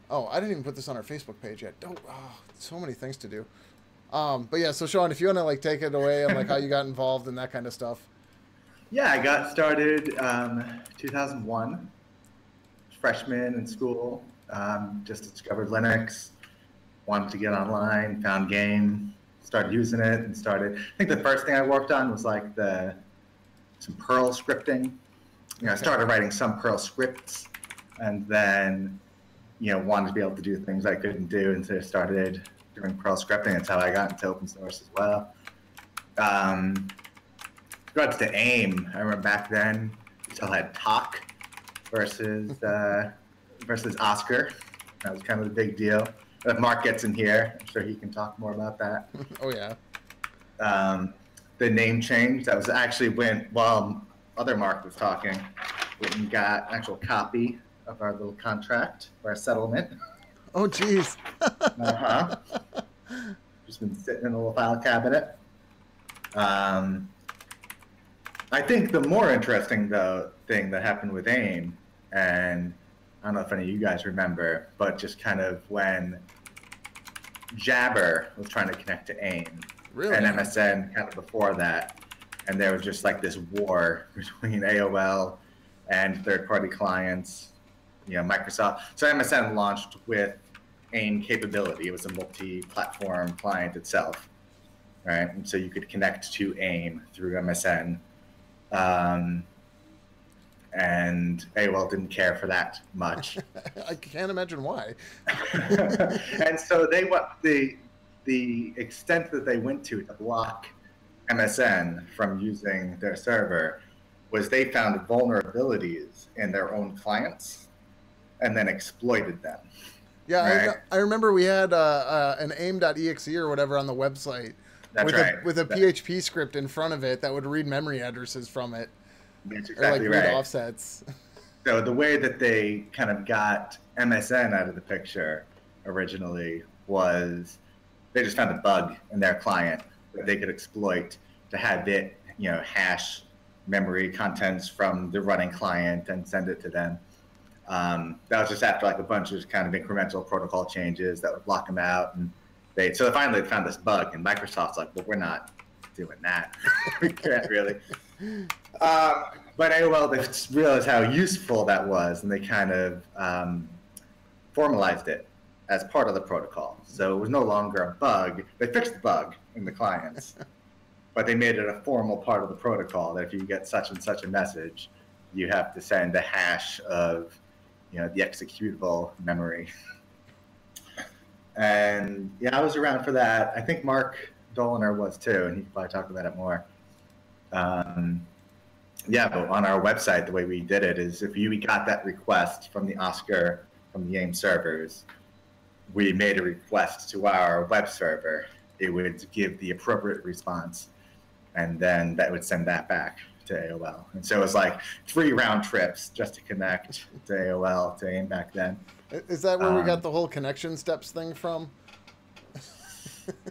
Oh, I didn't even put this on our Facebook page yet. Don't. Oh, so many things to do. But yeah, so Sean, if you want to like take it away and like how you got involved and that kind of stuff. Yeah, I got started 2001, freshman in school. Just discovered Linux, wanted to get online, found Game, started using it, and started. I think the first thing I worked on was like some Perl scripting. I started writing some Perl scripts, and then wanted to be able to do things I couldn't do, and so I started doing Perl scripting. That's how I got into open source as well. Regards to AIM, I remember back then we still had Talk versus Oscar. That was kind of the big deal. If Mark gets in here, I'm sure he can talk more about that. Oh yeah. The name change, that was actually while other Mark was talking, we got an actual copy of our little contract, our settlement. Oh geez. Just been sitting in a little file cabinet. I think the more interesting thing that happened with AIM, and I don't know if any of you guys remember, but just kind of when Jabber was trying to connect to AIM, really? And MSN kind of before that, and there was just like this war between AOL and third-party clients, Microsoft. So MSN launched with AIM capability. It was a multi-platform client itself, right? And so you could connect to AIM through MSN. And AOL didn't care for that much. I can't imagine why. And so the extent that they went to block MSN from using their server was they found vulnerabilities in their own clients and then exploited them. Yeah, right? I remember we had an aim.exe or whatever on the website. That's right. With a PHP script in front of it that would read memory addresses from it. That's exactly or like read right. offsets. So the way that they kind of got MSN out of the picture originally was they just found a bug in their client that they could exploit to have it, hash memory contents from the running client and send it to them. That was just after like a bunch of kind of incremental protocol changes that would block them out. And so finally they found this bug, and Microsoft's like, well, we're not doing that. We can't really. But AOL, they realized how useful that was, and they kind of formalized it as part of the protocol. So it was no longer a bug. They fixed the bug in the clients, but they made it a formal part of the protocol that if you get such and such a message, you have to send a hash of the executable memory. And yeah, I was around for that. I think Mark Doliner was too, and he could probably talk about it more. Yeah, but on our website, the way we did it is if we got that request from the Oscar, from the AIM servers, we made a request to our web server. It would give the appropriate response, and then that would send that back to AOL. And so it was like 3 round trips just to connect to AOL, to AIM back then. Is that where we got the whole connection steps thing from?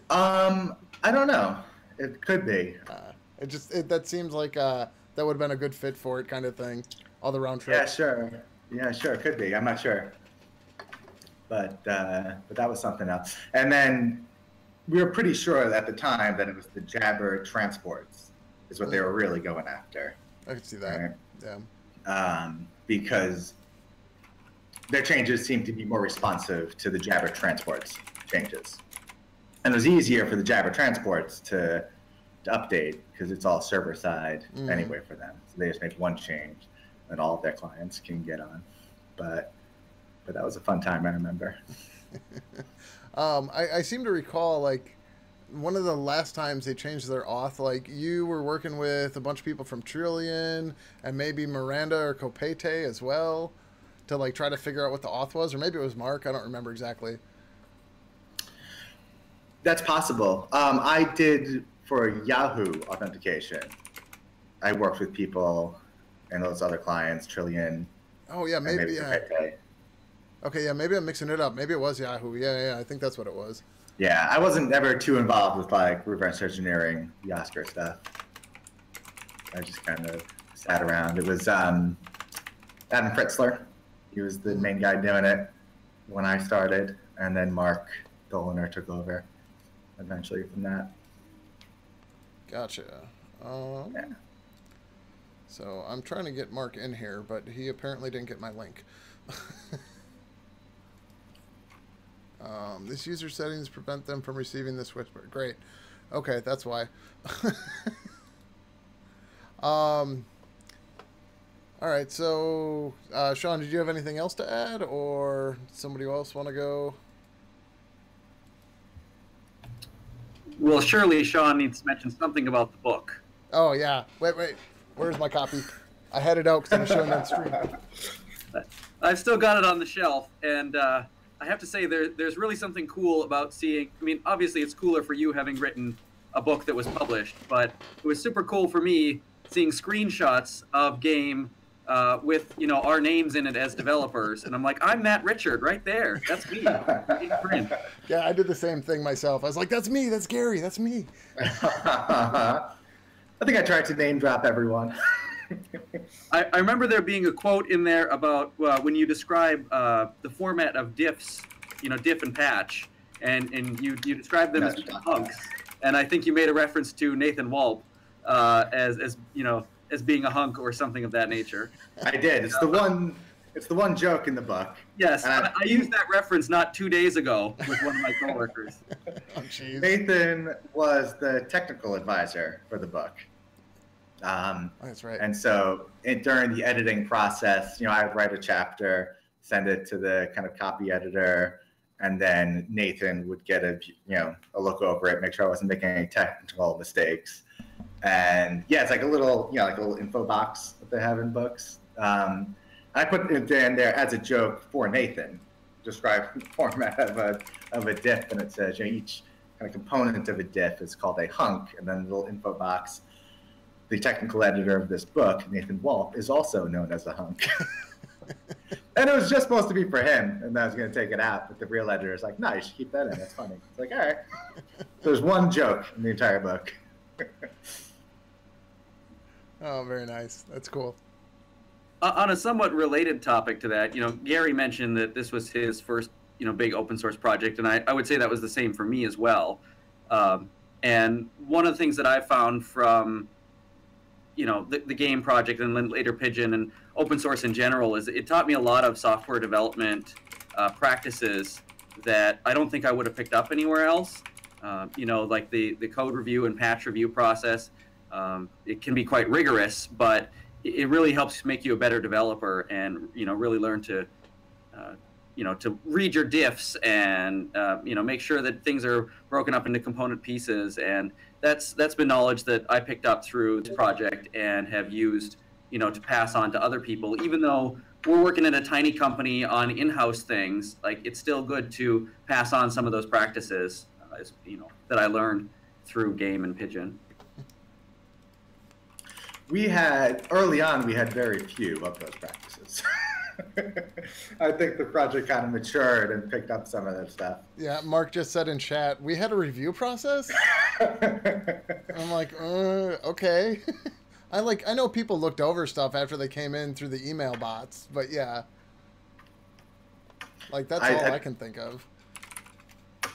I don't know. It could be. That seems like that would have been a good fit for it, kind of thing. All the round trips. Yeah, sure. It could be. I'm not sure. But that was something else. And then we were pretty sure at the time that it was the Jabber transports is what they were really going after. I could see that. Right? Yeah. Because their changes seemed to be more responsive to the Jabber transports changes. And it was easier for the Jabber transports to update because it's all server side anyway for them. So they just make one change and all of their clients can get on. But that was a fun time, I remember. I seem to recall like one of the last times they changed their auth, like you were working with a bunch of people from Trillion and maybe Miranda or Copete as well to like try to figure out what the auth was, or maybe it was Mark. I don't remember exactly. That's possible. I did for Yahoo authentication. I worked with people and those other clients, Trillion. Oh yeah, maybe yeah. Okay, yeah, maybe I'm mixing it up. Maybe it was Yahoo. Yeah, I think that's what it was. Yeah, I wasn't ever too involved with like reverse engineering the Oscar stuff. I just kind of sat around. It was Adam Fritzler. He was the main guy doing it. when I started, and then Mark, the owner, took over eventually from that. Gotcha. Yeah. So I'm trying to get Mark in here, but he apparently didn't get my link. This user settings prevent them from receiving this whisper. Great. Okay, that's why. All right, so Sean, did you have anything else to add, or somebody else want to go? Well, surely Sean needs to mention something about the book. Oh yeah. Wait. Where's my copy? I had it out because I was showing on stream. I've still got it on the shelf, and I have to say there's really something cool about seeing. I mean, obviously it's cooler for you having written a book that was published, but it was super cool for me seeing screenshots of Gaim with our names in it as developers, and I'm like, I'm Matt Richard right there. That's me. Yeah, I did the same thing myself. I was like, that's me. That's Gary. That's me. I think I tried to name drop everyone. I remember there being a quote in there about when you describe the format of diffs, diff and patch, and you describe them as hunks, and I think you made a reference to Nathan Walp as being a hunk or something of that nature. I did. It's the one joke in the book. Yes, I used that reference not 2 days ago with one of my coworkers. Oh, jeez. Nathan was the technical advisor for the book. That's right. And so during the editing process, I'd write a chapter, send it to the kind of copy editor, and then Nathan would get a look over it, make sure I wasn't making any technical mistakes. And yeah, it's like a little info box that they have in books. I put it in there as a joke for Nathan, describe the format of a diff, and it says each kind of component of a diff is called a hunk, and then the little info box. The technical editor of this book, Nathan Walp, is also known as a hunk. And it was just supposed to be for him, and I was going to take it out, but the real editor is like, no, you should keep that in. That's funny. It's like, all right. There's one joke in the entire book. Oh, very nice. That's cool. On a somewhat related topic to that, Gary mentioned that this was his first, big open source project, and I would say that was the same for me as well. And one of the things that I found from the Gaim project and then later Pidgin and open source in general is it taught me a lot of software development practices that I don't think I would have picked up anywhere else. Like the code review and patch review process. It can be quite rigorous, but it really helps make you a better developer and, really learn to, to read your diffs and, make sure that things are broken up into component pieces. And that's been knowledge that I picked up through this project and have used, to pass on to other people. Even though we're working at a tiny company on in-house things, like it's still good to pass on some of those practices, that I learned through Gaim and Pidgin. Early on, we had very few of those practices. I think the project kind of matured and picked up some of that stuff. Yeah, Mark just said in chat, we had a review process? I'm like, okay. I know people looked over stuff after they came in through the email bots, but yeah. That's all I can think of. I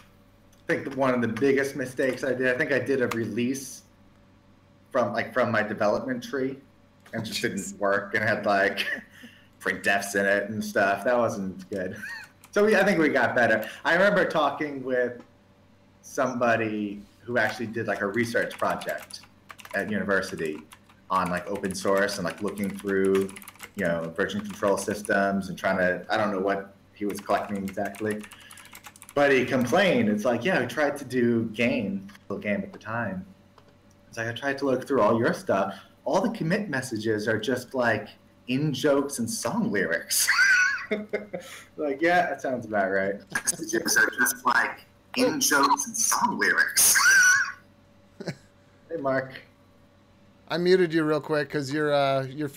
think one of the biggest mistakes I did, I did a release from my development tree and just didn't work and had print defs in it and stuff. That wasn't good. So I think we got better. I remember talking with somebody who actually did a research project at university on open source and looking through version control systems and trying to, I don't know what he was collecting exactly, but he complained. It's yeah, we tried to do Gaim at the time. It's I tried to look through all your stuff. All the commit messages are just in jokes and song lyrics. Yeah, that sounds about right. Messages are just in jokes and song lyrics. Hey, Mark. I muted you real quick because your